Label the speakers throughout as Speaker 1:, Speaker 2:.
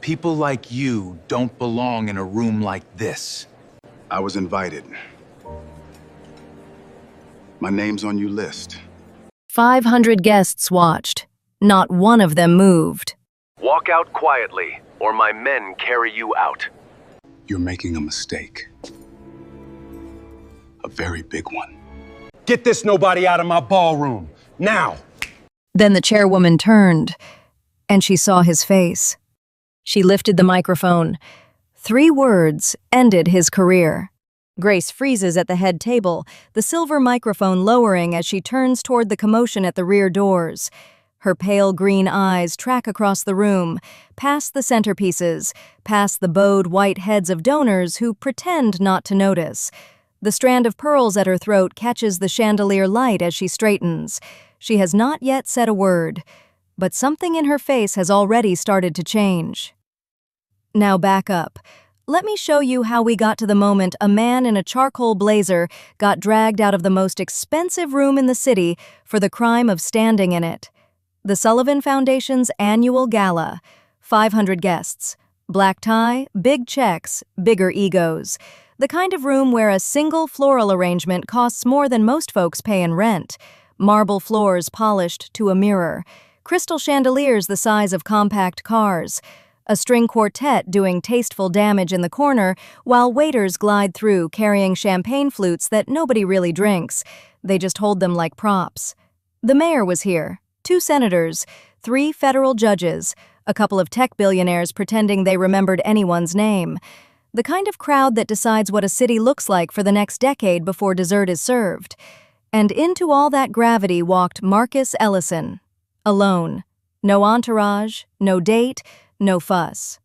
Speaker 1: People like you don't belong in a room like this.
Speaker 2: I was invited. My name's on your list.
Speaker 3: 500 guests watched. Not one of them moved.
Speaker 4: Walk out quietly, or my men carry you out.
Speaker 2: You're making a mistake. A very big one.
Speaker 5: Get this nobody out of my ballroom, now!
Speaker 3: Then the chairwoman turned, and she saw his face. She lifted the microphone. 3 words ended his career. Grace freezes at the head table, the silver microphone lowering as she turns toward the commotion at the rear doors. Her pale green eyes track across the room, past the centerpieces, past the bowed white heads of donors who pretend not to notice. The strand of pearls at her throat catches the chandelier light as she straightens. She has not yet said a word, but something in her face has already started to change. Now back up. Let me show you how we got to the moment a man in a charcoal blazer got dragged out of the most expensive room in the city for the crime of standing in it. The Sullivan Foundation's annual gala. 500 guests. Black tie, big checks, bigger egos. The kind of room where a single floral arrangement costs more than most folks pay in rent. Marble floors polished to a mirror. Crystal chandeliers the size of compact cars. A string quartet doing tasteful damage in the corner while waiters glide through carrying champagne flutes that nobody really drinks. They just hold them like props. The mayor was here. 2 senators, 3 federal judges, a couple of tech billionaires pretending they remembered anyone's name. The kind of crowd that decides what a city looks like for the next decade before dessert is served. And into all that gravity walked Marcus Ellison. Alone. No entourage, no date, no fuss.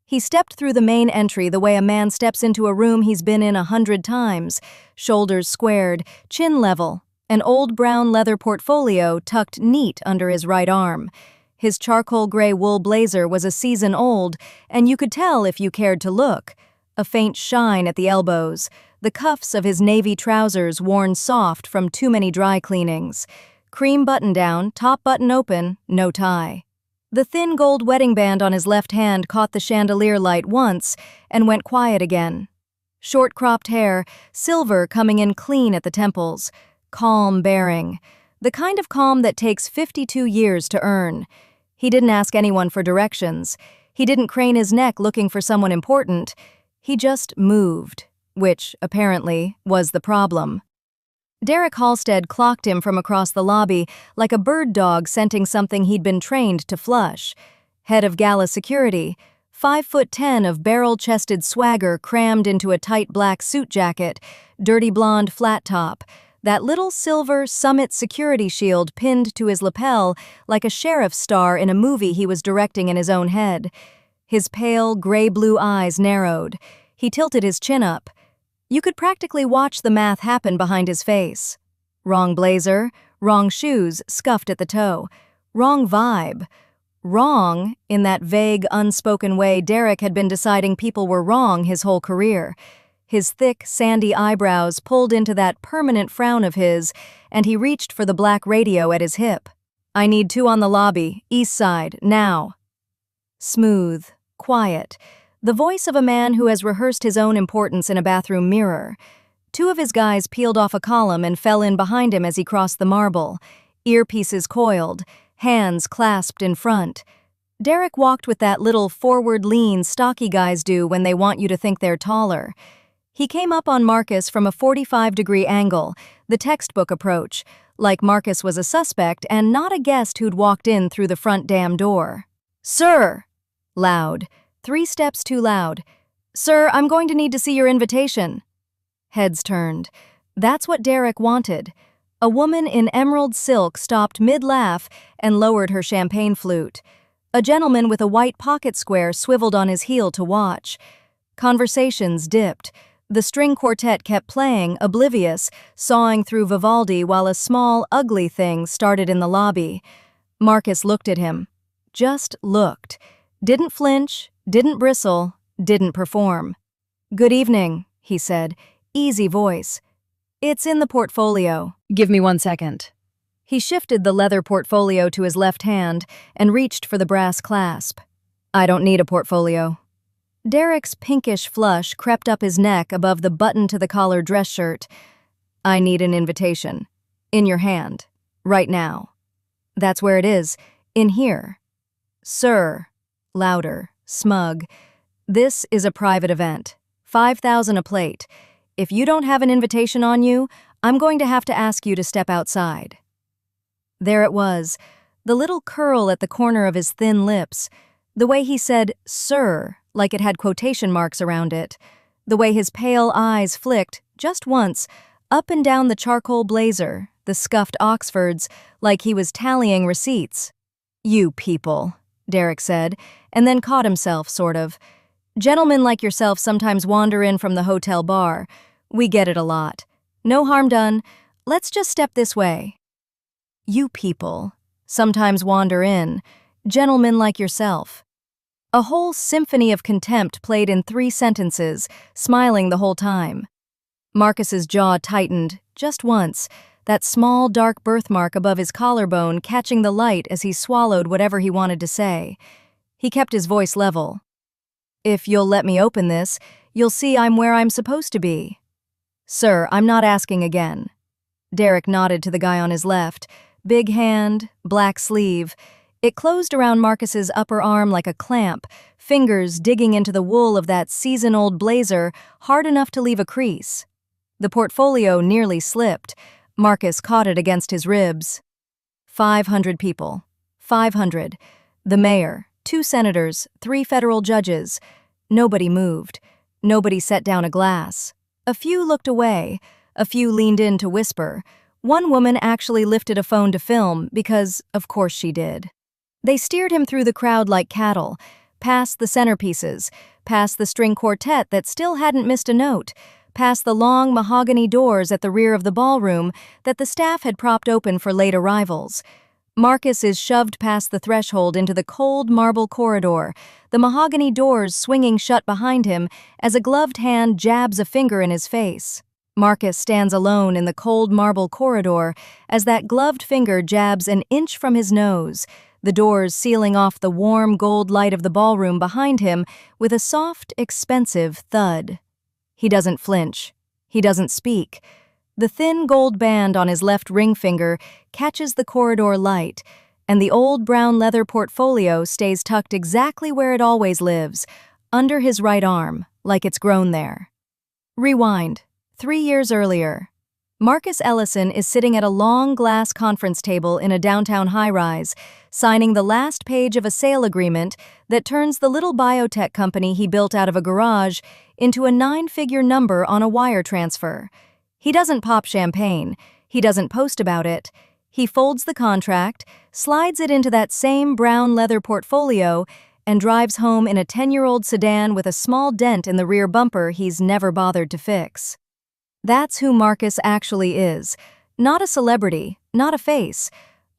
Speaker 3: He stepped through the main entry the way a man steps into a room he's been in 100 times, shoulders squared, chin level, an old brown leather portfolio tucked neat under his right arm. His charcoal gray wool blazer was a season old, and you could tell if you cared to look. A faint shine at the elbows, the cuffs of his navy trousers worn soft from too many dry cleanings. Cream button-down, top button open, no tie. The thin gold wedding band on his left hand caught the chandelier light once and went quiet again. Short cropped hair, silver coming in clean at the temples. Calm bearing. The kind of calm that takes 52 years to earn. He didn't ask anyone for directions. He didn't crane his neck looking for someone important. He just moved, which, apparently, was the problem. Derek Halstead clocked him from across the lobby like a bird dog scenting something he'd been trained to flush. Head of Gala security, 5'10" of barrel-chested swagger crammed into a tight black suit jacket, dirty blonde flat top, that little silver Summit security shield pinned to his lapel like a sheriff's star in a movie he was directing in his own head. His pale, gray-blue eyes narrowed. He tilted his chin up. You could practically watch the math happen behind his face. Wrong blazer, wrong shoes scuffed at the toe, wrong vibe. Wrong in that vague, unspoken way Derek had been deciding people were wrong his whole career. His thick, sandy eyebrows pulled into that permanent frown of his, and he reached for the black radio at his hip. I need 2 on the lobby, east side, now. Smooth, quiet, the voice of a man who has rehearsed his own importance in a bathroom mirror. 2 of his guys peeled off a column and fell in behind him as he crossed the marble, earpieces coiled, hands clasped in front. Derek walked with that little forward lean stocky guys do when they want you to think they're taller. He came up on Marcus from a 45-degree angle, the textbook approach, like Marcus was a suspect and not a guest who'd walked in through the front damn door. "Sir!" Loud. 3 steps too loud. "Sir, I'm going to need to see your invitation." Heads turned. That's what Derek wanted. A woman in emerald silk stopped mid-laugh and lowered her champagne flute. A gentleman with a white pocket square swiveled on his heel to watch. Conversations dipped. The string quartet kept playing, oblivious, sawing through Vivaldi while a small, ugly thing started in the lobby. Marcus looked at him. Just looked. Didn't flinch, didn't bristle, didn't perform. "Good evening," he said, easy voice. "It's in the portfolio." "Give me 1 second." He shifted the leather portfolio to his left hand and reached for the brass clasp. I don't need a portfolio. Derek's pinkish flush crept up his neck above the button-to-the-collar dress shirt. I need an invitation. In your hand. Right now. That's where it is. In here. Sir. Louder. Smug. This is a private event. 5,000 a plate. If you don't have an invitation on you, I'm going to have to ask you to step outside. There it was. The little curl at the corner of his thin lips. The way he said, sir, like it had quotation marks around it. The way his pale eyes flicked, just once, up and down the charcoal blazer, the scuffed Oxfords, like he was tallying receipts. You people, Derek said, and then caught himself, sort of. Gentlemen like yourself sometimes wander in from the hotel bar. We get it a lot. No harm done. Let's just step this way. You people sometimes wander in. Gentlemen like yourself. A whole symphony of contempt played in 3 sentences, smiling the whole time. Marcus's jaw tightened, just once, that small dark birthmark above his collarbone catching the light as he swallowed whatever he wanted to say. He kept his voice level. If you'll let me open this, you'll see I'm where I'm supposed to be. Sir, I'm not asking again. Derek nodded to the guy on his left. Big hand, black sleeve. It closed around Marcus's upper arm like a clamp, fingers digging into the wool of that season-old blazer hard enough to leave a crease. The portfolio nearly slipped. Marcus caught it against his ribs. 500 people. 500. The mayor, 2 senators, 3 federal judges. Nobody moved. Nobody set down a glass. A few looked away. A few leaned in to whisper. One woman actually lifted a phone to film because, of course, she did. They steered him through the crowd like cattle, past the centerpieces, past the string quartet that still hadn't missed a note, past the long mahogany doors at the rear of the ballroom that the staff had propped open for late arrivals. Marcus is shoved past the threshold into the cold marble corridor, the mahogany doors swinging shut behind him as a gloved hand jabs a finger in his face. Marcus stands alone in the cold marble corridor as that gloved finger jabs an inch from his nose, the doors sealing off the warm gold light of the ballroom behind him with a soft, expensive thud. He doesn't flinch. He doesn't speak. The thin gold band on his left ring finger catches the corridor light, and the old brown leather portfolio stays tucked exactly where it always lives, under his right arm, like it's grown there. Rewind. 3 years earlier. Marcus Ellison is sitting at a long glass conference table in a downtown high-rise, signing the last page of a sale agreement that turns the little biotech company he built out of a garage into a 9-figure number on a wire transfer. He doesn't pop champagne. He doesn't post about it. He folds the contract, slides it into that same brown leather portfolio, and drives home in a 10-year-old sedan with a small dent in the rear bumper he's never bothered to fix. That's who Marcus actually is. Not a celebrity, not a face.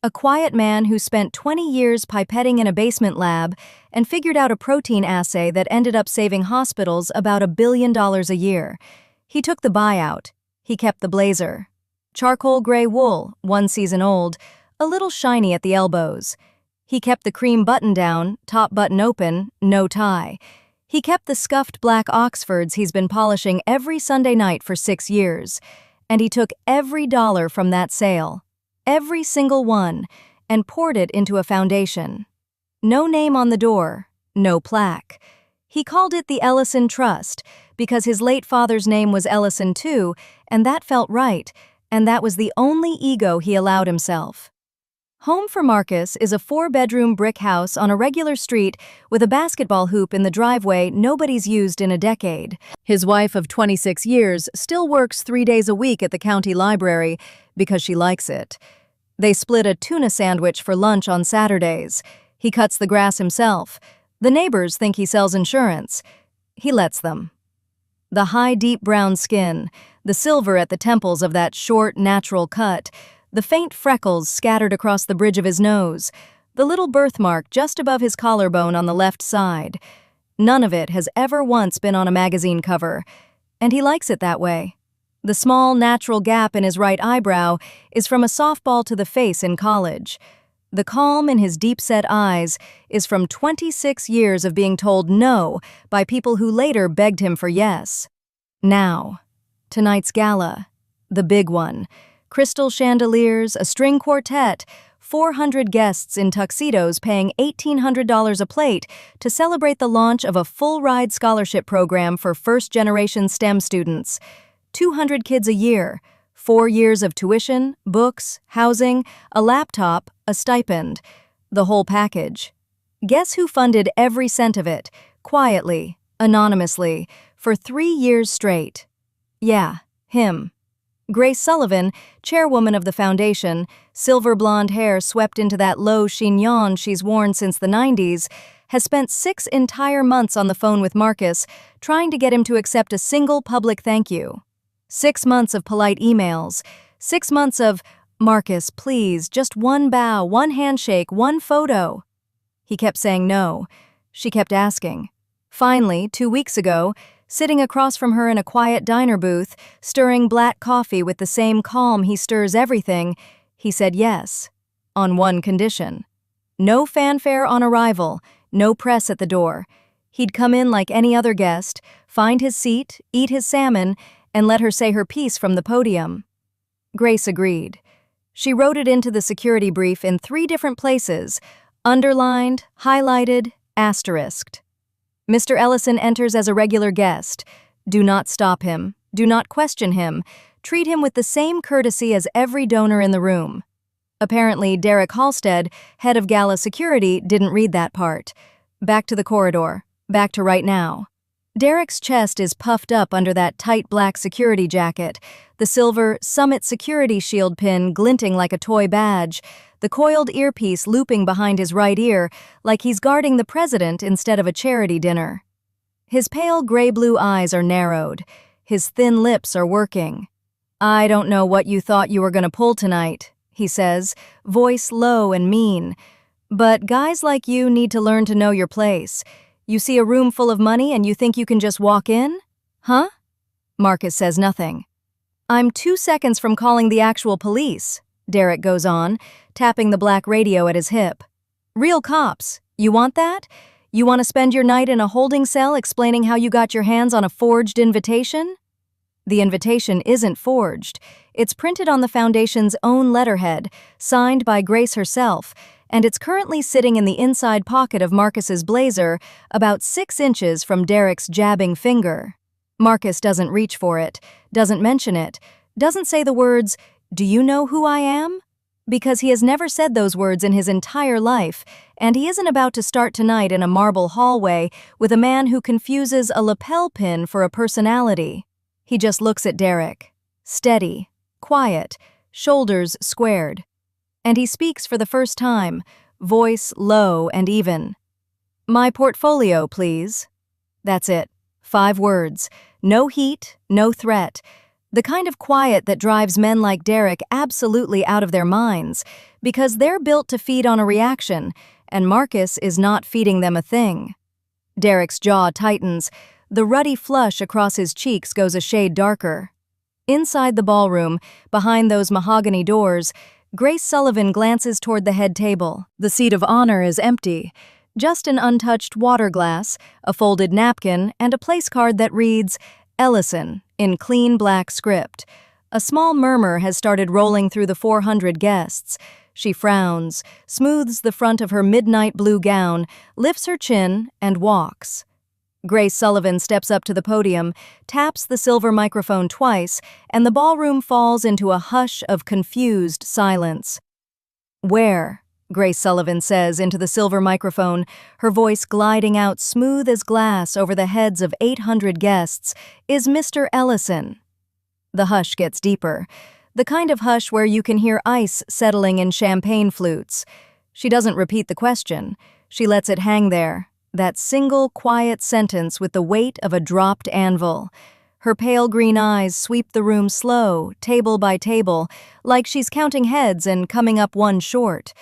Speaker 3: A quiet man who spent 20 years pipetting in a basement lab and figured out a protein assay that ended up saving hospitals about $1 billion a year. He took the buyout. He kept the blazer. Charcoal gray wool, 1 season old, a little shiny at the elbows. He kept the cream button down, top button open, no tie. He kept the scuffed black Oxfords he's been polishing every Sunday night for 6 years. And he took every dollar from that sale, every single one, and poured it into a foundation. No name on the door, no plaque. He called it the Ellison Trust because his late father's name was Ellison too, and that felt right, and that was the only ego he allowed himself. Home for Marcus is a 4-bedroom brick house on a regular street with a basketball hoop in the driveway nobody's used in a decade. His wife of 26 years still works 3 days a week at the county library because she likes it. They split a tuna sandwich for lunch on Saturdays. He cuts the grass himself. The neighbors think he sells insurance. He lets them. The high, deep brown skin, the silver at the temples of that short, natural cut, the faint freckles scattered across the bridge of his nose, the little birthmark just above his collarbone on the left side. None of it has ever once been on a magazine cover, and he likes it that way. The small, natural gap in his right eyebrow is from a softball to the face in college. The calm in his deep-set eyes is from 26 years of being told no by people who later begged him for yes. Now, tonight's gala, the big one. Crystal chandeliers, a string quartet, 400 guests in tuxedos paying $1,800 a plate to celebrate the launch of a full-ride scholarship program for first-generation STEM students. 200 kids a year, 4 years of tuition, books, housing, a laptop, a stipend. The whole package. Guess who funded every cent of it, quietly, anonymously, for 3 years straight? Yeah, him. Grace Sullivan, chairwoman of the foundation, silver blonde hair swept into that low chignon she's worn since the 90s, has spent 6 entire months on the phone with Marcus, trying to get him to accept a single public thank you. 6 months of polite emails, 6 months of, "Marcus, please, just one bow, one handshake, one photo." He kept saying no. She kept asking. Finally, 2 weeks ago, sitting across from her in a quiet diner booth, stirring black coffee with the same calm he stirs everything, he said yes, on one condition. No fanfare on arrival, no press at the door. He'd come in like any other guest, find his seat, eat his salmon, and let her say her piece from the podium. Grace agreed. She wrote it into the security brief in 3 different places, underlined, highlighted, asterisked. Mr. Ellison enters as a regular guest. Do not stop him. Do not question him. Treat him with the same courtesy as every donor in the room. Apparently, Derek Halstead, head of Gala security, didn't read that part. Back to the corridor. Back to right now. Derek's chest is puffed up under that tight black security jacket, the silver Summit security shield pin glinting like a toy badge, the coiled earpiece looping behind his right ear like he's guarding the president instead of a charity dinner. His pale gray-blue eyes are narrowed. His thin lips are working. "I don't know what you thought you were going to pull tonight," he says, voice low and mean. "But guys like you need to learn to know your place. You see a room full of money and you think you can just walk in? Huh?" Marcus says nothing. "I'm 2 seconds from calling the actual police," Derek goes on, tapping the black radio at his hip. "Real cops. You want that? You want to spend your night in a holding cell explaining how you got your hands on a forged invitation?" The invitation isn't forged. It's printed on the foundation's own letterhead, signed by Grace herself, and it's currently sitting in the inside pocket of Marcus's blazer, about 6 inches from Derek's jabbing finger. Marcus doesn't reach for it, doesn't mention it, doesn't say the words, "Do you know who I am?" Because he has never said those words in his entire life, and he isn't about to start tonight in a marble hallway with a man who confuses a lapel pin for a personality. He just looks at Derek. Steady, quiet, shoulders squared. And he speaks for the first time, voice low and even. "My portfolio, please." That's it. 5 words. No heat, no threat. The kind of quiet that drives men like Derek absolutely out of their minds, because they're built to feed on a reaction, and Marcus is not feeding them a thing. Derek's jaw tightens. The ruddy flush across his cheeks goes a shade darker. Inside the ballroom, behind those mahogany doors, Grace Sullivan glances toward the head table. The seat of honor is empty. Just an untouched water glass, a folded napkin, and a place card that reads, "Ellison," in clean black script. A small murmur has started rolling through the 400 guests. She frowns, smooths the front of her midnight blue gown, lifts her chin, and walks. Grace Sullivan steps up to the podium, taps the silver microphone twice, and the ballroom falls into a hush of confused silence. "Where?" Grace Sullivan says into the silver microphone, her voice gliding out smooth as glass over the heads of 800 guests, "is Mr. Ellison." The hush gets deeper, the kind of hush where you can hear ice settling in champagne flutes. She doesn't repeat the question. She lets it hang there, that single quiet sentence with the weight of a dropped anvil. Her pale green eyes sweep the room slow, table by table, like she's counting heads and coming up one short.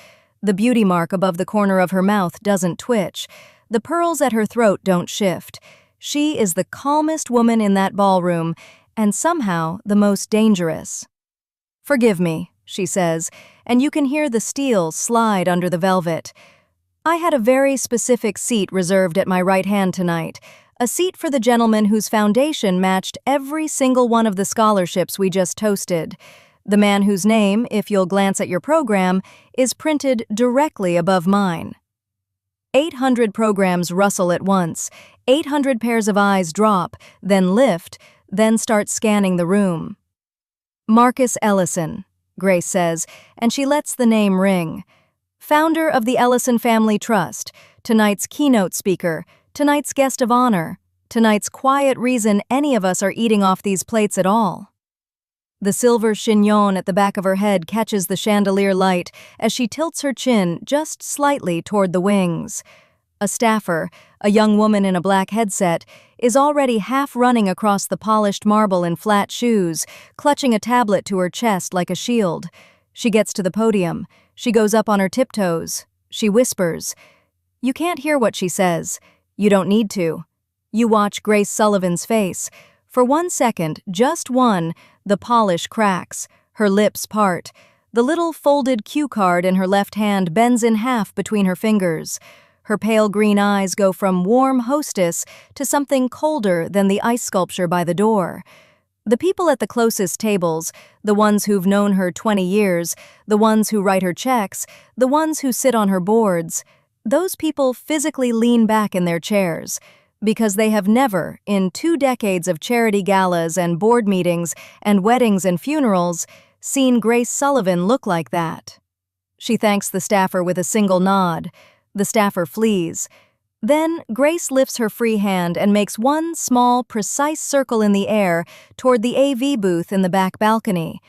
Speaker 3: The beauty mark above the corner of her mouth doesn't twitch. The pearls at her throat don't shift. She is the calmest woman in that ballroom, and somehow the most dangerous. "Forgive me," she says, and you can hear the steel slide under the velvet. I had a very specific seat reserved at my right hand tonight, a seat for the gentleman whose foundation matched every single one of the scholarships we just toasted. The man whose name, if you'll glance at your program, is printed directly above mine. 800 programs rustle at once, 800 pairs of eyes drop, then lift, then start scanning the room. Marcus Ellison, Grace says, and she lets the name ring. Founder of the Ellison Family Trust, tonight's keynote speaker, tonight's guest of honor, tonight's quiet reason any of us are eating off these plates at all. The silver chignon at the back of her head catches the chandelier light as she tilts her chin just slightly toward the wings. A staffer, a young woman in a black headset, is already half running across the polished marble in flat shoes, clutching a tablet to her chest like a shield. She gets to the podium. She goes up on her tiptoes. She whispers. You can't hear what she says. You don't need to. You watch Grace Sullivan's face. For 1 second, just one, the polish cracks. Her lips part. The little folded cue card in her left hand bends in half between her fingers. Her pale green eyes go from warm hostess to something colder than the ice sculpture by the door. The people at the closest tables, the ones who've known her 20 years, the ones who write her checks, the ones who sit on her boards, those people physically lean back in their chairs, because they have never, in 2 decades of charity galas and board meetings and weddings and funerals, seen Grace Sullivan look like that. She thanks the staffer with a single nod. The staffer flees. Then Grace lifts her free hand and makes one small, precise circle in the air toward the AV booth in the back balcony.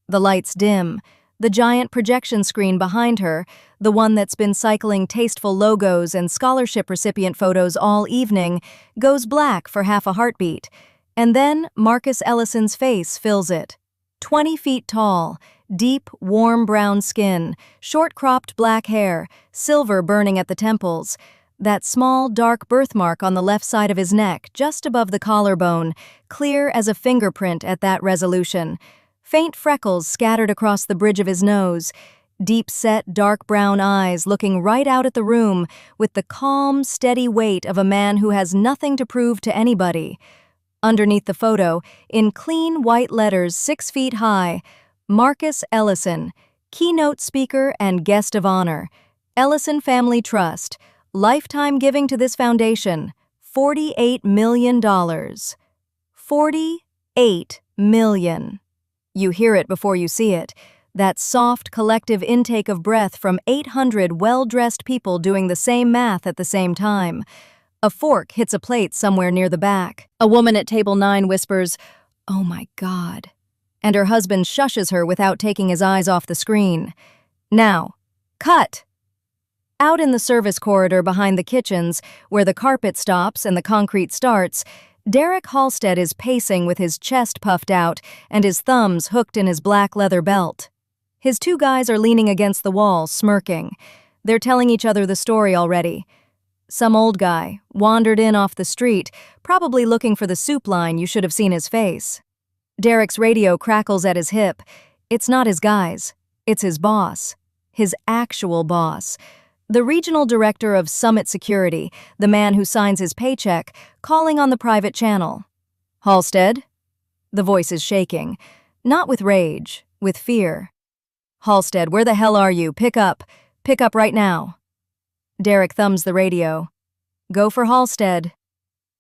Speaker 3: The lights dim. The giant projection screen behind her, the one that's been cycling tasteful logos and scholarship recipient photos all evening, goes black for half a heartbeat. And then Marcus Ellison's face fills it. 20 feet tall, deep, warm brown skin, short-cropped black hair, silver burning at the temples. That small, dark birthmark on the left side of his neck, just above the collarbone, clear as a fingerprint at that resolution. Faint freckles scattered across the bridge of his nose. Deep-set, dark brown eyes looking right out at the room with the calm, steady weight of a man who has nothing to prove to anybody. Underneath the photo, in clean white letters 6 feet high, Marcus Ellison, keynote speaker and guest of honor. Ellison Family Trust. Lifetime giving to this foundation, $48 million. $48 million. You hear it before you see it. That soft, collective intake of breath from 800 well-dressed people doing the same math at the same time. A fork hits a plate somewhere near the back. A woman at table 9 whispers, "Oh my God," and her husband shushes her without taking his eyes off the screen. Now, cut! Out in the service corridor behind the kitchens, where the carpet stops and the concrete starts, Derek Halstead is pacing with his chest puffed out and his thumbs hooked in his black leather belt. His 2 guys are leaning against the wall, smirking. They're telling each other the story already. Some old guy wandered in off the street, probably looking for the soup line. You should have seen his face. Derek's radio crackles at his hip. It's not his guys. It's his boss. His actual boss. The regional director of Summit Security, the man who signs his paycheck, calling on the private channel. "Halstead?" The voice is shaking. Not with rage, with fear. "Halstead, where the hell are you? Pick up. Pick up right now." Derek thumbs the radio. "Go for Halstead.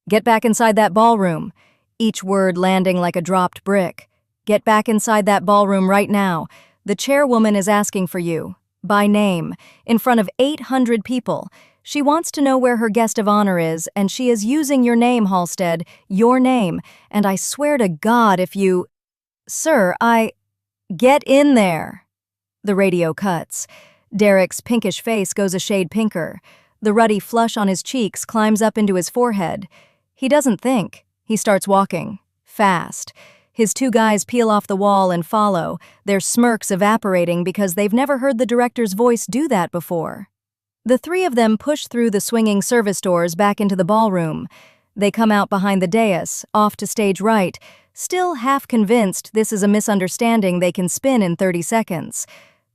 Speaker 3: Get back inside that ballroom." Each word landing like a dropped brick. "Get back inside that ballroom right now. The chairwoman is asking for you. By name, in front of 800 people. She wants to know where her guest of honor is, and she is using your name, Halstead, your name, and I swear to God if you— Sir, Get in there!" The radio cuts. Derek's pinkish face goes a shade pinker. The ruddy flush on his cheeks climbs up into his forehead. He doesn't think. He starts walking. Fast. His 2 guys peel off the wall and follow, their smirks evaporating because they've never heard the director's voice do that before. The 3 of them push through the swinging service doors back into the ballroom. They come out behind the dais, off to stage right, still half convinced this is a misunderstanding they can spin in 30 seconds.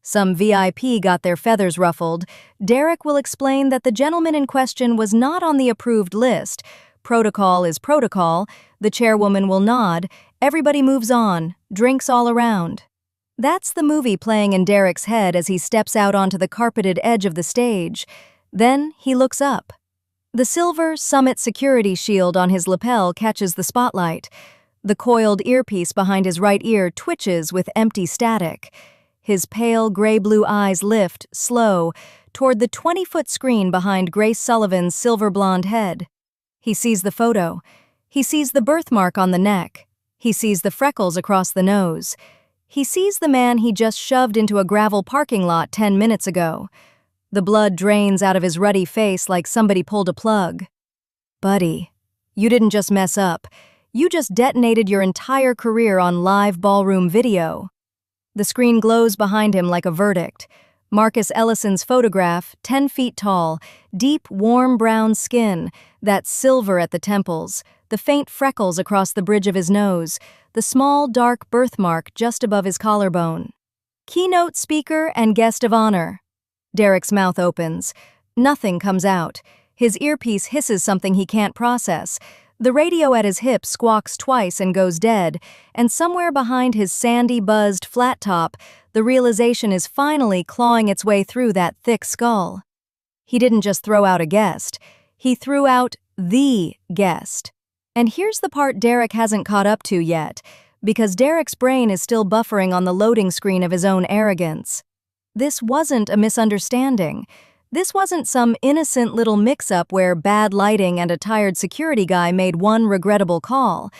Speaker 3: Some VIP got their feathers ruffled. Derek will explain that the gentleman in question was not on the approved list. Protocol is protocol. The chairwoman will nod. Everybody moves on. Drinks all around. That's the movie playing in Derek's head as he steps out onto the carpeted edge of the stage. Then he looks up. The silver Summit security shield on his lapel catches the spotlight. The coiled earpiece behind his right ear twitches with empty static. His pale gray-blue eyes lift, slow, toward the 20-foot screen behind Grace Sullivan's silver-blonde head. He sees the photo. He sees the birthmark on the neck. He sees the freckles across the nose. He sees the man he just shoved into a gravel parking lot 10 minutes ago. The blood drains out of his ruddy face like somebody pulled a plug. Buddy, you didn't just mess up. You just detonated your entire career on live ballroom video. The screen glows behind him like a verdict. Marcus Ellison's photograph, 10 feet tall, deep, warm brown skin, that silver at the temples, the faint freckles across the bridge of his nose, the small, dark birthmark just above his collarbone. Keynote speaker and guest of honor. Derek's mouth opens. Nothing comes out. His earpiece hisses something he can't process. The radio at his hip squawks twice and goes dead, and somewhere behind his sandy, buzzed flat top, the realization is finally clawing its way through that thick skull. He didn't just throw out a guest. He threw out the guest. And here's the part Derek hasn't caught up to yet, because Derek's brain is still buffering on the loading screen of his own arrogance. This wasn't a misunderstanding. This wasn't some innocent little mix-up where bad lighting and a tired security guy made one regrettable call.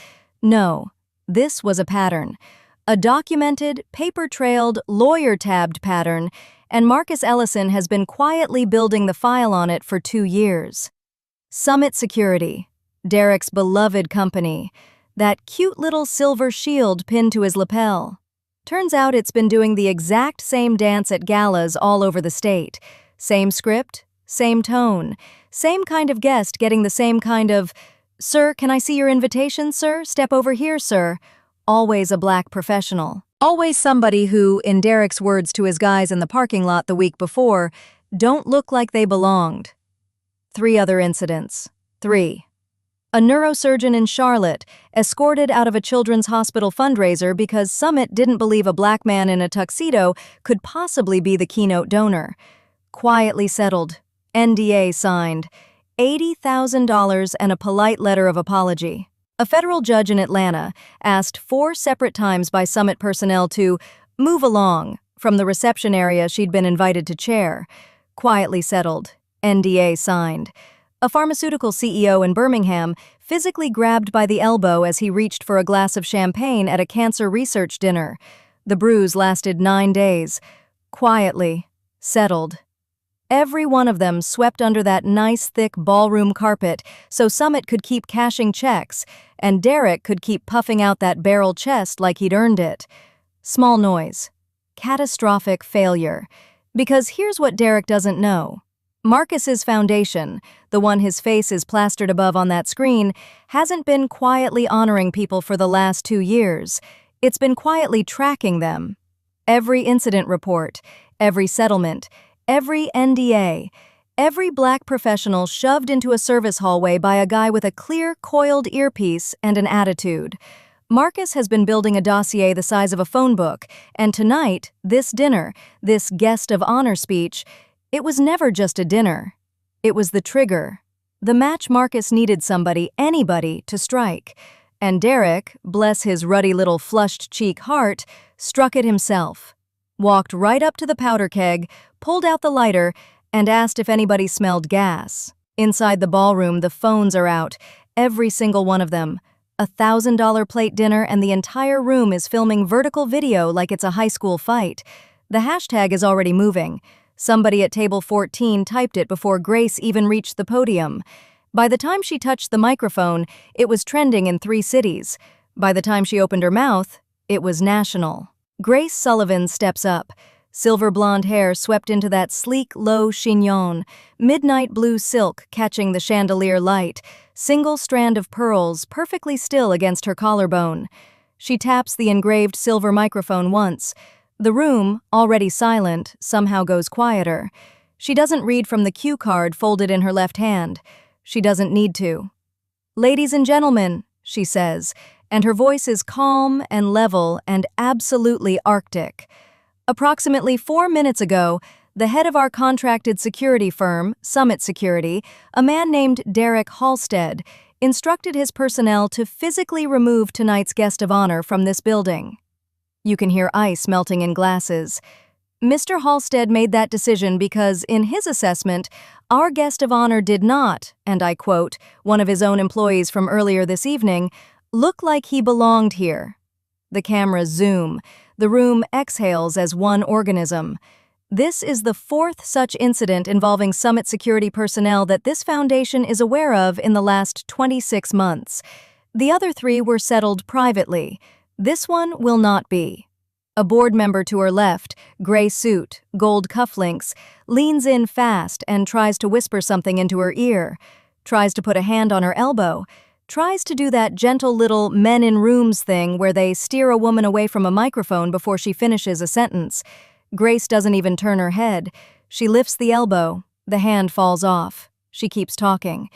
Speaker 3: No, this was a pattern. A documented, paper-trailed, lawyer-tabbed pattern, and Marcus Ellison has been quietly building the file on it for 2 years. Summit Security, Derek's beloved company, that cute little silver shield pinned to his lapel. Turns out it's been doing the exact same dance at galas all over the state. Same script, same tone, same kind of guest getting the same kind of, "Sir, can I see your invitation, sir? Step over here, sir." Always a black professional. Always somebody who, in Derek's words to his guys in the parking lot the week before, don't look like they belonged. 3 other incidents. 3. A neurosurgeon in Charlotte, escorted out of a children's hospital fundraiser because Summit didn't believe a black man in a tuxedo could possibly be the keynote donor. Quietly settled, NDA signed, $80,000 and a polite letter of apology. A federal judge in Atlanta asked 4 separate times by Summit personnel to move along from the reception area she'd been invited to chair. Quietly settled, NDA signed. A pharmaceutical CEO in Birmingham physically grabbed by the elbow as he reached for a glass of champagne at a cancer research dinner. The bruise lasted 9 days. Quietly settled. Every one of them swept under that nice, thick ballroom carpet so Summit could keep cashing checks, and Derek could keep puffing out that barrel chest like he'd earned it. Small noise. Catastrophic failure. Because here's what Derek doesn't know. Marcus's foundation, the one his face is plastered above on that screen, hasn't been quietly honoring people for the last 2 years. It's been quietly tracking them. Every incident report, every settlement, every NDA, every black professional shoved into a service hallway by a guy with a clear, coiled earpiece and an attitude. Marcus has been building a dossier the size of a phone book, and tonight, this dinner, this guest of honor speech, it was never just a dinner. It was the trigger. The match Marcus needed somebody, anybody, to strike. And Derek, bless his ruddy little flushed cheek heart, struck it himself. Walked right up to the powder keg, pulled out the lighter, and asked if anybody smelled gas. Inside the ballroom, the phones are out, every single one of them. $1,000 plate dinner, and the entire room is filming vertical video like it's a high school fight. The hashtag is already moving. Somebody at table 14 typed it before Grace even reached the podium. By the time she touched the microphone, it was trending in 3 cities. By the time she opened her mouth, it was national. Grace Sullivan steps up. Silver blonde hair swept into that sleek, low chignon, midnight blue silk catching the chandelier light, single strand of pearls perfectly still against her collarbone. She taps the engraved silver microphone once. The room, already silent, somehow goes quieter. She doesn't read from the cue card folded in her left hand. She doesn't need to. "Ladies and gentlemen," she says, and her voice is calm and level and absolutely Arctic. "Approximately 4 minutes ago, the head of our contracted security firm, Summit Security, a man named Derek Halstead, instructed his personnel to physically remove tonight's guest of honor from this building." You can hear ice melting in glasses. Mr. Halstead made that decision because, in his assessment, our guest of honor did not, and I quote, one of his own employees from earlier this evening, "look like he belonged here." The cameras zoom. The room exhales as one organism. This is the 4th such incident involving Summit Security personnel that this foundation is aware of in the last 26 months. The other 3 were settled privately. This one will not be. A board member to her left, gray suit, gold cufflinks, leans in fast and tries to whisper something into her ear, tries to put a hand on her elbow, tries to do that gentle little men in rooms thing where they steer a woman away from a microphone before she finishes a sentence. Grace doesn't even turn her head. She lifts the elbow. The hand falls off. She keeps talking.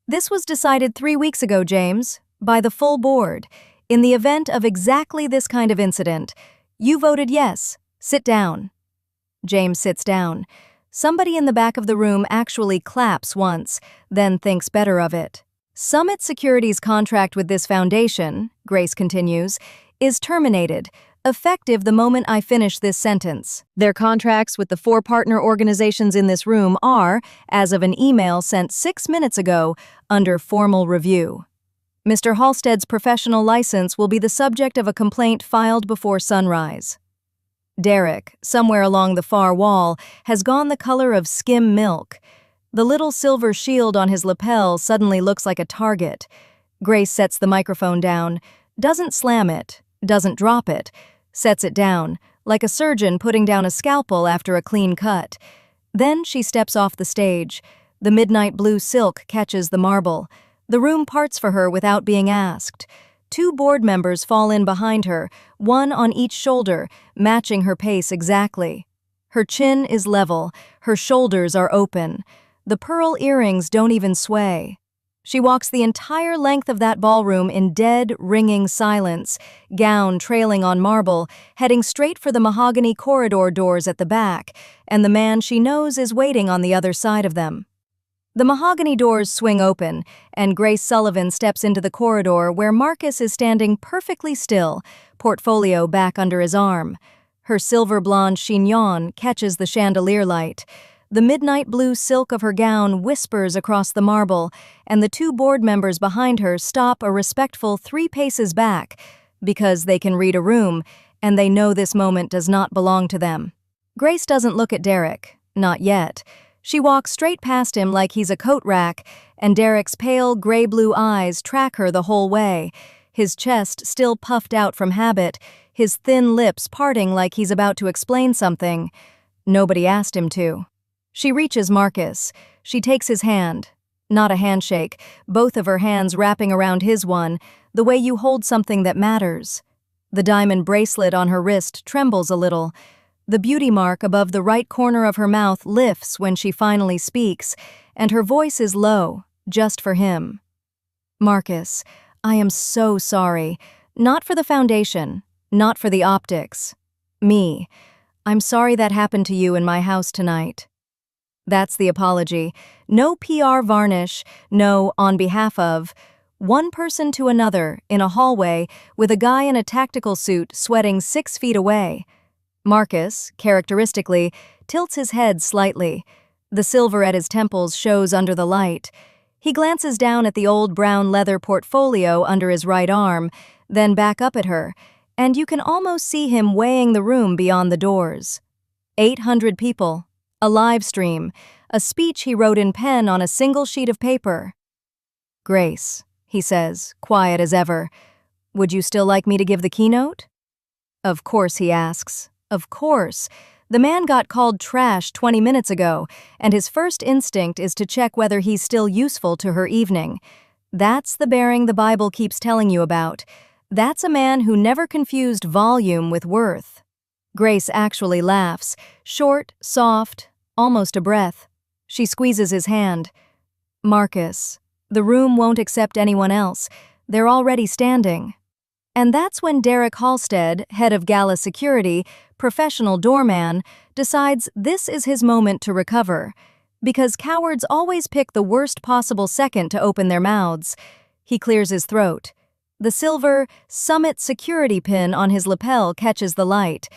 Speaker 3: "This was decided 3 weeks ago, James, by the full board. In the event of exactly this kind of incident, you voted yes. Sit down." James sits down. Somebody in the back of the room actually claps once, then thinks better of it. "Summit Security's contract with this foundation," Grace continues, "is terminated, effective the moment I finish this sentence. Their contracts with the 4 partner organizations in this room are, as of an email sent 6 minutes ago, under formal review. Mr. Halstead's professional license will be the subject of a complaint filed before sunrise." Derek, somewhere along the far wall, has gone the color of skim milk. The little silver shield on his lapel suddenly looks like a target. Grace sets the microphone down, doesn't slam it, doesn't drop it, sets it down, like a surgeon putting down a scalpel after a clean cut. Then she steps off the stage. The midnight blue silk catches the marble. The room parts for her without being asked. 2 board members fall in behind her, one on each shoulder, matching her pace exactly. Her chin is level, her shoulders are open. The pearl earrings don't even sway. She walks the entire length of that ballroom in dead, ringing silence, gown trailing on marble, heading straight for the mahogany corridor doors at the back, and the man she knows is waiting on the other side of them. The mahogany doors swing open, and Grace Sullivan steps into the corridor where Marcus is standing perfectly still, portfolio back under his arm. Her silver blonde chignon catches the chandelier light. The midnight blue silk of her gown whispers across the marble, and the 2 board members behind her stop a respectful 3 paces back, because they can read a room, and they know this moment does not belong to them. Grace doesn't look at Derek, not yet. She walks straight past him like he's a coat rack, and Derek's pale gray-blue eyes track her the whole way, his chest still puffed out from habit, his thin lips parting like he's about to explain something. Nobody asked him to. She reaches Marcus. She takes his hand. Not a handshake, both of her hands wrapping around his one, the way you hold something that matters. The diamond bracelet on her wrist trembles a little. The beauty mark above the right corner of her mouth lifts when she finally speaks, and her voice is low, just for him. "Marcus, I am so sorry. Not for the foundation, not for the optics. Me. I'm sorry that happened to you in my house tonight." That's the apology. No PR varnish, no on behalf of. One person to another, in a hallway, with a guy in a tactical suit sweating 6 feet away. Marcus, characteristically, tilts his head slightly. The silver at his temples shows under the light. He glances down at the old brown leather portfolio under his right arm, then back up at her, and you can almost see him weighing the room beyond the doors. 800 people, a live stream, a speech he wrote in pen on a single sheet of paper. "Grace," he says, quiet as ever, "would you still like me to give the keynote?" Of course, he asks. Of course. The man got called trash 20 minutes ago, and his first instinct is to check whether he's still useful to her evening. That's the bearing the Bible keeps telling you about. That's a man who never confused volume with worth. Grace actually laughs, short, soft, almost a breath. She squeezes his hand. Marcus, the room won't accept anyone else. They're already standing. And that's when Derek Halstead, head of Gala Security, professional doorman, decides this is his moment to recover. Because cowards always pick the worst possible second to open their mouths. He clears his throat. The silver Summit security pin on his lapel catches the light.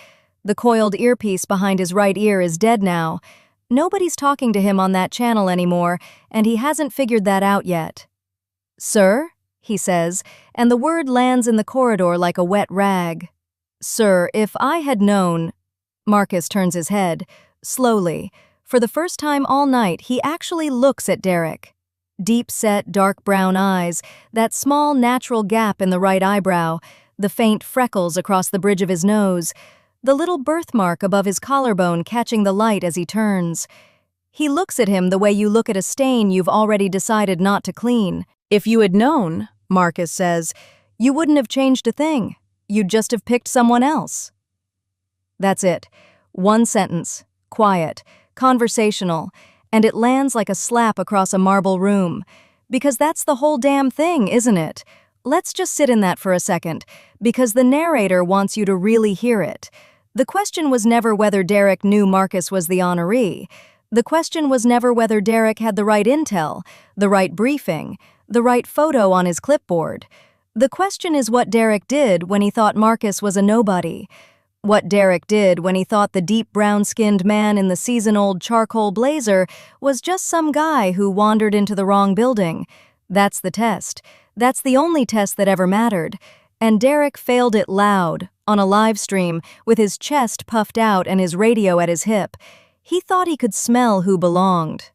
Speaker 3: The coiled earpiece behind his right ear is dead now. Nobody's talking to him on that channel anymore, and he hasn't figured that out yet. "Sir?" he says, and the word lands in the corridor like a wet rag. "Sir, if I had known—" Marcus turns his head, slowly. For the first time all night, he actually looks at Derek. Deep-set, dark brown eyes, that small, natural gap in the right eyebrow, the faint freckles across the bridge of his nose, the little birthmark above his collarbone catching the light as he turns. He looks at him the way you look at a stain you've already decided not to clean. "If you had known," Marcus says, "you wouldn't have changed a thing. You'd just have picked someone else." That's it. One sentence. Quiet. Conversational. And it lands like a slap across a marble room. Because that's the whole damn thing, isn't it? Let's just sit in that for a second, because the narrator wants you to really hear it. The question was never whether Derek knew Marcus was the honoree. The question was never whether Derek had the right intel, the right briefing, the right photo on his clipboard. The question is what Derek did when he thought Marcus was a nobody. What Derek did when he thought the deep brown-skinned man in the season-old charcoal blazer was just some guy who wandered into the wrong building. That's the test. That's the only test that ever mattered. And Derek failed it loud, on a live stream, with his chest puffed out and his radio at his hip. He thought he could smell who belonged.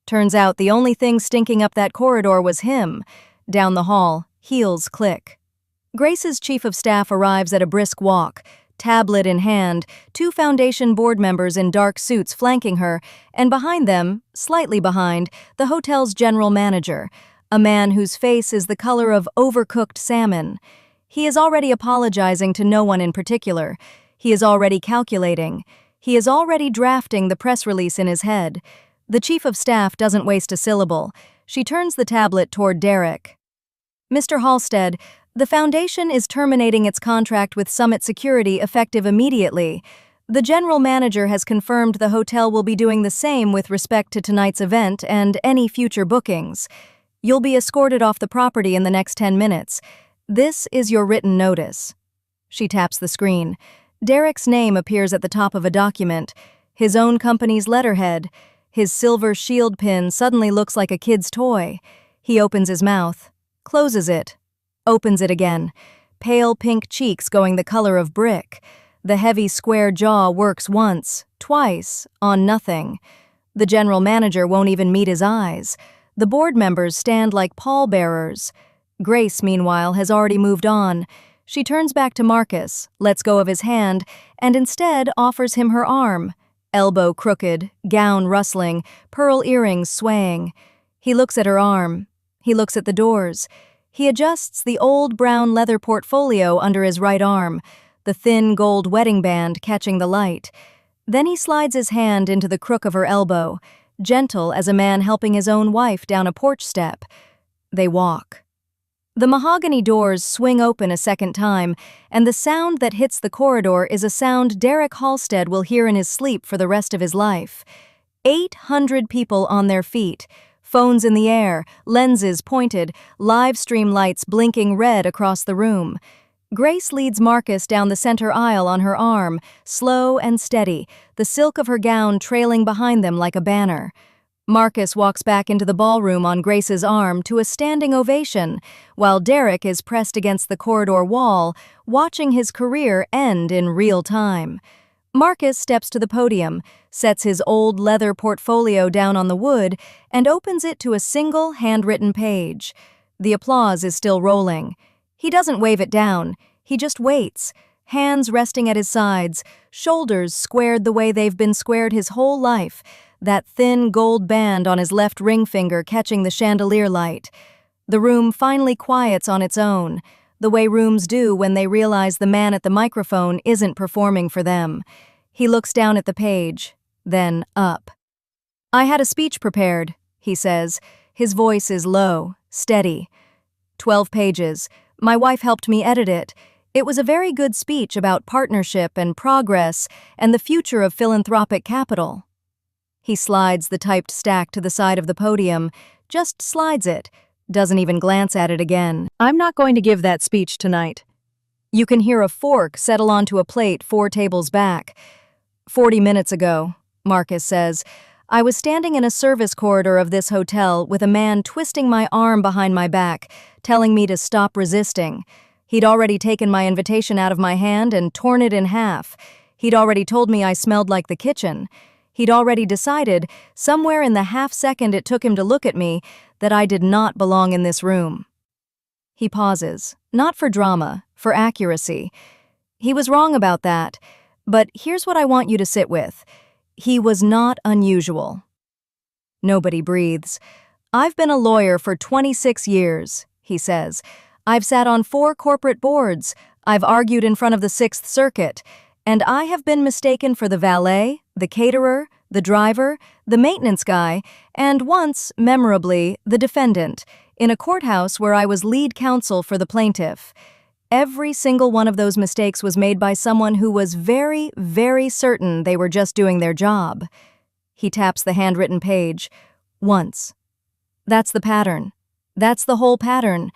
Speaker 3: Turns out the only thing stinking up that corridor was him. Down the hall, heels click. Grace's chief of staff arrives at a brisk walk. Tablet in hand, two Foundation board members in dark suits flanking her, and behind them, slightly behind, the hotel's general manager, a man whose face is the color of overcooked salmon. He is already apologizing to no one in particular. He is already calculating. He is already drafting the press release in his head. The chief of staff doesn't waste a syllable. She turns the tablet toward Derek. "Mr. Halstead, the Foundation is terminating its contract with Summit Security effective immediately. The general manager has confirmed the hotel will be doing the same with respect to tonight's event and any future bookings. You'll be escorted off the property in the next 10 minutes. This is your written notice." She taps the screen. Derek's name appears at the top of a document, his own company's letterhead. His silver shield pin suddenly looks like a kid's toy. He opens his mouth, closes it, opens it again, pale pink cheeks going the color of brick. The heavy square jaw works once, twice, on nothing. The general manager won't even meet his eyes. The board members stand like pallbearers. Grace, meanwhile, has already moved on. She turns back to Marcus, lets go of his hand, and instead offers him her arm. Elbow crooked, gown rustling, pearl earrings swaying. He looks at her arm. He looks at the doors. He adjusts the old brown leather portfolio under his right arm, the thin gold wedding band catching the light. Then he slides his hand into the crook of her elbow, gentle as a man helping his own wife down a porch step. They walk. The mahogany doors swing open a second time, and the sound that hits the corridor is a sound Derek Halstead will hear in his sleep for the rest of his life. 800 people on their feet. Phones in the air, lenses pointed, live stream lights blinking red across the room. Grace leads Marcus down the center aisle on her arm, slow and steady, the silk of her gown trailing behind them like a banner. Marcus walks back into the ballroom on Grace's arm to a standing ovation, while Derek is pressed against the corridor wall, watching his career end in real time. Marcus steps to the podium, sets his old leather portfolio down on the wood, and opens it to a single handwritten page. The applause is still rolling. He doesn't wave it down. He just waits, hands resting at his sides, shoulders squared the way they've been squared his whole life, that thin gold band on his left ring finger catching the chandelier light. The room finally quiets on its own. the way rooms do when they realize the man at the microphone isn't performing for them. He looks down at the page, then up. "I had a speech prepared," he says. His voice is low, steady. 12 pages. My wife helped me edit it. It was a very good speech about partnership and progress and the future of philanthropic capital. He slides the typed stack to the side of the podium, just slides it, doesn't even glance at it again. "I'm not going to give that speech tonight." You can hear a fork settle onto a plate 4 tables back. 40 minutes ago, Marcus says, I was standing in a service corridor of this hotel with a man twisting my arm behind my back, telling me to stop resisting. He'd already taken my invitation out of my hand and torn it in half. He'd already told me I smelled like the kitchen. He'd already decided, somewhere in the half-second it took him to look at me, that I did not belong in this room. He pauses, not for drama, for accuracy. He was wrong about that, but here's what I want you to sit with. He was not unusual. Nobody breathes. I've been a lawyer for 26 years, he says. I've sat on 4 corporate boards. I've argued in front of the 6th Circuit. And I have been mistaken for the valet, the caterer, the driver, the maintenance guy, and once, memorably, the defendant, in a courthouse where I was lead counsel for the plaintiff. Every single one of those mistakes was made by someone who was very, very certain they were just doing their job. He taps the handwritten page. Once. That's the pattern. That's the whole pattern.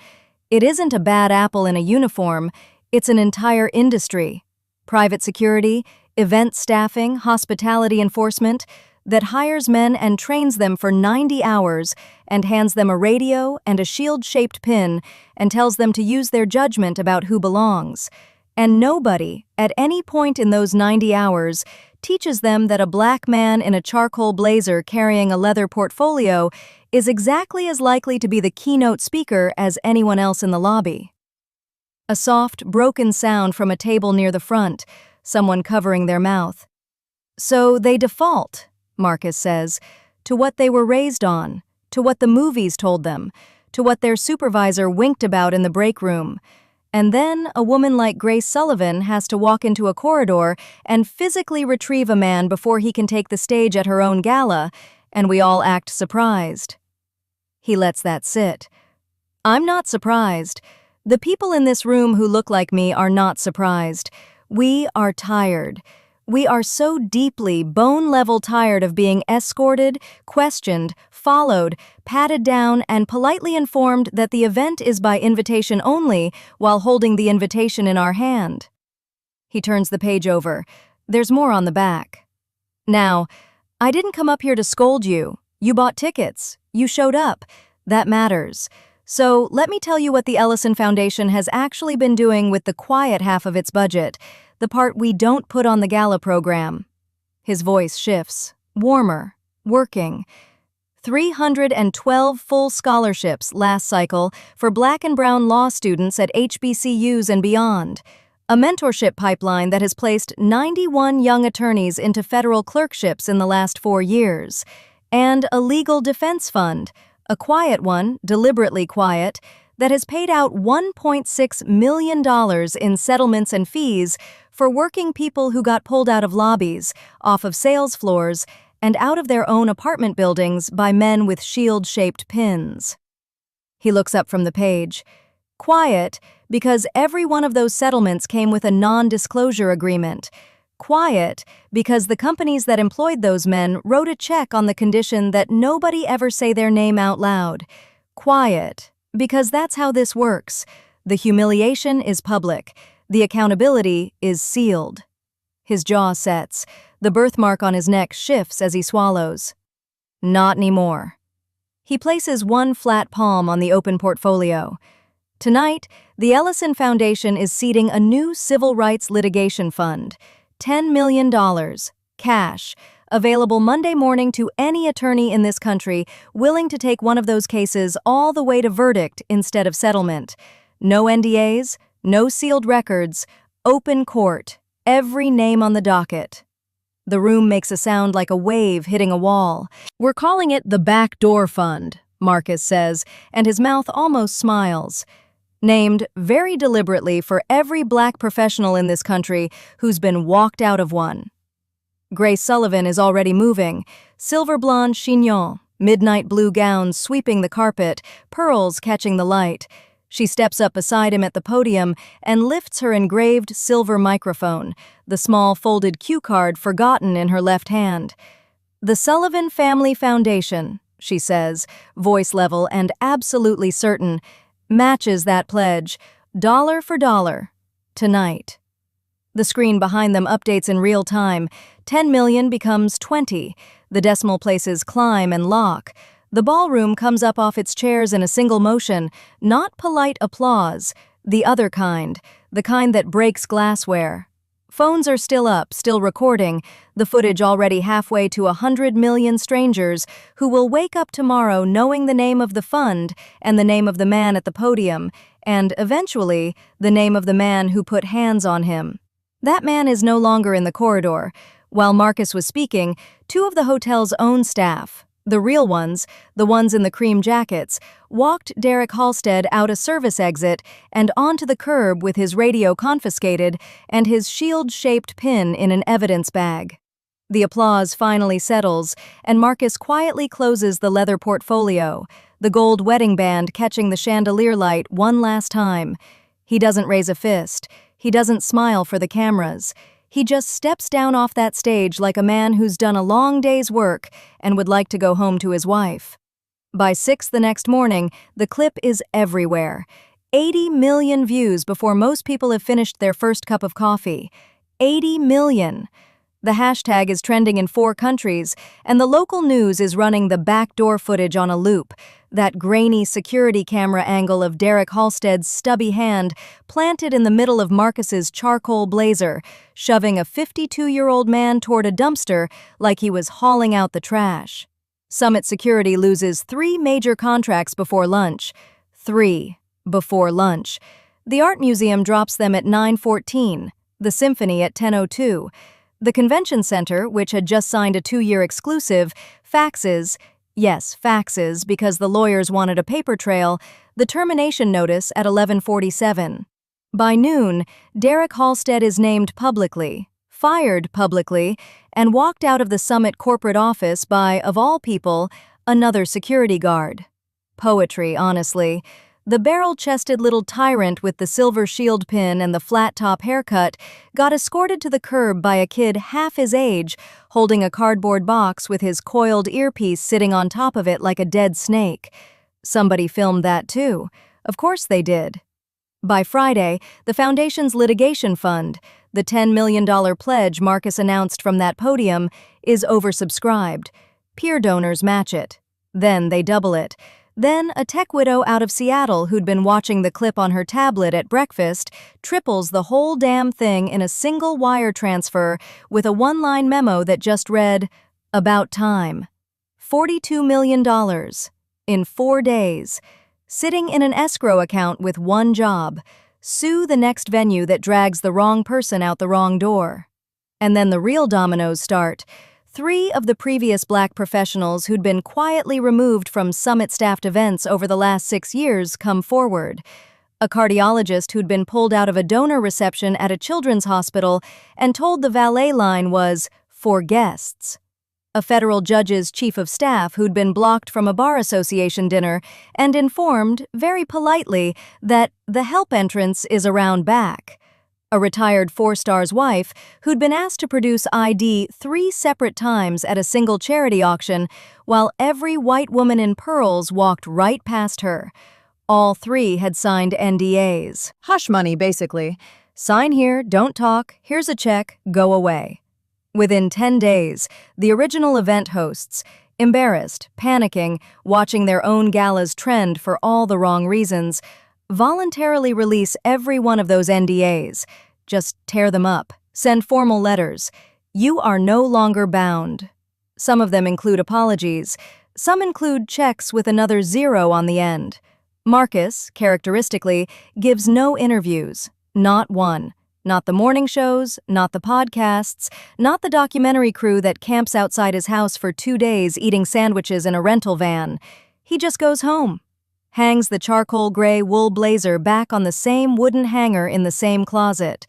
Speaker 3: It isn't a bad apple in a uniform. It's an entire industry. Private security, event staffing, hospitality enforcement, that hires men and trains them for 90 hours and hands them a radio and a shield-shaped pin and tells them to use their judgment about who belongs. And nobody, at any point in those 90 hours, teaches them that a black man in a charcoal blazer carrying a leather portfolio is exactly as likely to be the keynote speaker as anyone else in the lobby. A soft, broken sound from a table near the front, someone covering their mouth. So they default, Marcus says, to what they were raised on, to what the movies told them, to what their supervisor winked about in the break room. And then a woman like Grace Sullivan has to walk into a corridor and physically retrieve a man before he can take the stage at her own gala, and we all act surprised. He lets that sit. I'm not surprised. The people in this room who look like me are not surprised. We are tired. We are so deeply, bone-level tired of being escorted, questioned, followed, patted down, and politely informed that the event is by invitation only while holding the invitation in our hand. He turns the page over. There's more on the back. Now, I didn't come up here to scold you. You bought tickets. You showed up. That matters. So let me tell you what the Ellison Foundation has actually been doing with the quiet half of its budget, the part we don't put on the Gala program. His voice shifts, warmer, working. 312 full scholarships last cycle for Black and brown law students at HBCUs and beyond. A mentorship pipeline that has placed 91 young attorneys into federal clerkships in the last 4 years. And a legal defense fund, a quiet one, deliberately quiet, that has paid out $1.6 million in settlements and fees for working people who got pulled out of lobbies, off of sales floors, and out of their own apartment buildings by men with shield-shaped pins. He looks up from the page. Quiet, because every one of those settlements came with a non-disclosure agreement. Quiet, because the companies that employed those men wrote a check on the condition that nobody ever say their name out loud. Quiet, because that's how this works. The humiliation is public. The accountability is sealed. His jaw sets. The birthmark on his neck shifts as he swallows. Not anymore. He places one flat palm on the open portfolio. Tonight, the Ellison Foundation is seeding a new civil rights litigation fund. $10 million, cash, available Monday morning to any attorney in this country willing to take one of those cases all the way to verdict instead of settlement. No NDAs, no sealed records, open court, every name on the docket. The room makes a sound like a wave hitting a wall. We're calling it the backdoor fund, Marcus says, and his mouth almost smiles. named very deliberately for every black professional in this country who's been walked out of one. Grace Sullivan is already moving, silver blonde chignon, midnight blue gown sweeping the carpet, pearls catching the light. She steps up beside him at the podium and lifts her engraved silver microphone, the small folded cue card forgotten in her left hand. "The Sullivan Family Foundation," she says, voice level and absolutely certain, "matches that pledge, dollar for dollar, tonight." The screen behind them updates in real time. 10 million becomes 20. The decimal places climb and lock. The ballroom comes up off its chairs in a single motion, not polite applause, the other kind, the kind that breaks glassware. Phones are still up, still recording, the footage already halfway to 100 million strangers who will wake up tomorrow knowing the name of the fund and the name of the man at the podium, and eventually, the name of the man who put hands on him. That man is no longer in the corridor. While Marcus was speaking, two of the hotel's own staff, the real ones, the ones in the cream jackets, walked Derek Halstead out a service exit and onto the curb with his radio confiscated and his shield-shaped pin in an evidence bag. The applause finally settles, and Marcus quietly closes the leather portfolio, the gold wedding band catching the chandelier light one last time. He doesn't raise a fist. He doesn't smile for the cameras. He just steps down off that stage like a man who's done a long day's work and would like to go home to his wife. By 6 the next morning, the clip is everywhere. 80 million views before most people have finished their first cup of coffee. 80 million. The hashtag is trending in 4 countries, and the local news is running the backdoor footage on a loop, that grainy security camera angle of Derek Halstead's stubby hand planted in the middle of Marcus's charcoal blazer, shoving a 52-year-old man toward a dumpster like he was hauling out the trash. Summit Security loses 3 major contracts before lunch. 3 before lunch. The Art Museum drops them at 9:14, the Symphony at 10:02. The Convention Center, which had just signed a 2-year exclusive, faxes, yes, faxes because the lawyers wanted a paper trail, the termination notice at 11:47. By noon, Derek Halstead is named publicly, fired publicly, and walked out of the Summit corporate office by, of all people, another security guard. Poetry, honestly. The barrel-chested little tyrant with the silver shield pin and the flat-top haircut got escorted to the curb by a kid half his age, holding a cardboard box with his coiled earpiece sitting on top of it like a dead snake. Somebody filmed that too. Of course they did. By Friday, the Foundation's litigation fund, the $10 million pledge Marcus announced from that podium, is oversubscribed. Peer donors match it. Then they double it. Then, a tech widow out of Seattle who'd been watching the clip on her tablet at breakfast triples the whole damn thing in a single wire transfer with a one-line memo that just read, "About time." $42 million. In 4 days. Sitting in an escrow account with one job. Sue the next venue that drags the wrong person out the wrong door. And then the real dominoes start. 3 of the previous black professionals who'd been quietly removed from Summit-staffed events over the last 6 years come forward. A cardiologist who'd been pulled out of a donor reception at a children's hospital and told the valet line was, "for guests." A federal judge's chief of staff who'd been blocked from a bar association dinner and informed, very politely, that the help entrance is around back. A retired 4-star's wife who'd been asked to produce ID 3 separate times at a single charity auction, while every white woman in pearls walked right past her. All 3 had signed NDAs. Hush money, basically. Sign here, don't talk, here's a check, go away. Within 10 days, the original event hosts, embarrassed, panicking, watching their own galas trend for all the wrong reasons, voluntarily release every one of those NDAs. Just tear them up. Send formal letters. You are no longer bound. Some of them include apologies. Some include checks with another 0 on the end. Marcus, characteristically, gives no interviews. Not one. Not the morning shows, not the podcasts, not the documentary crew that camps outside his house for 2 days eating sandwiches in a rental van. He just goes home. hangs the charcoal gray wool blazer back on the same wooden hanger in the same closet,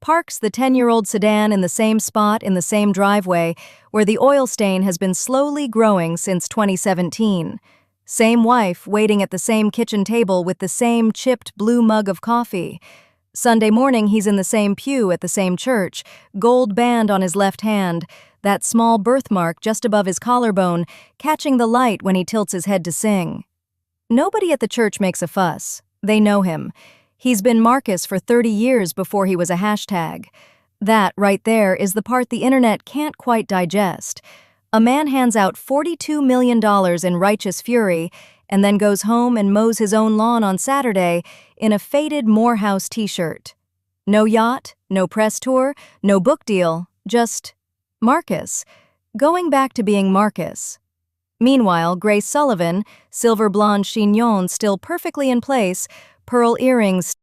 Speaker 3: parks the 10-year-old sedan in the same spot in the same driveway where the oil stain has been slowly growing since 2017. Same wife waiting at the same kitchen table with the same chipped blue mug of coffee. Sunday morning he's in the same pew at the same church, gold band on his left hand, that small birthmark just above his collarbone, catching the light when he tilts his head to sing. Nobody at the church makes a fuss. They know him. He's been Marcus for 30 years before he was a hashtag. That, right there, is the part the internet can't quite digest. A man hands out $42 million in righteous fury and then goes home and mows his own lawn on Saturday in a faded Morehouse t-shirt. No yacht, no press tour, no book deal, just Marcus, going back to being Marcus. Meanwhile, Grace Sullivan, silver blonde chignon still perfectly in place, pearl earrings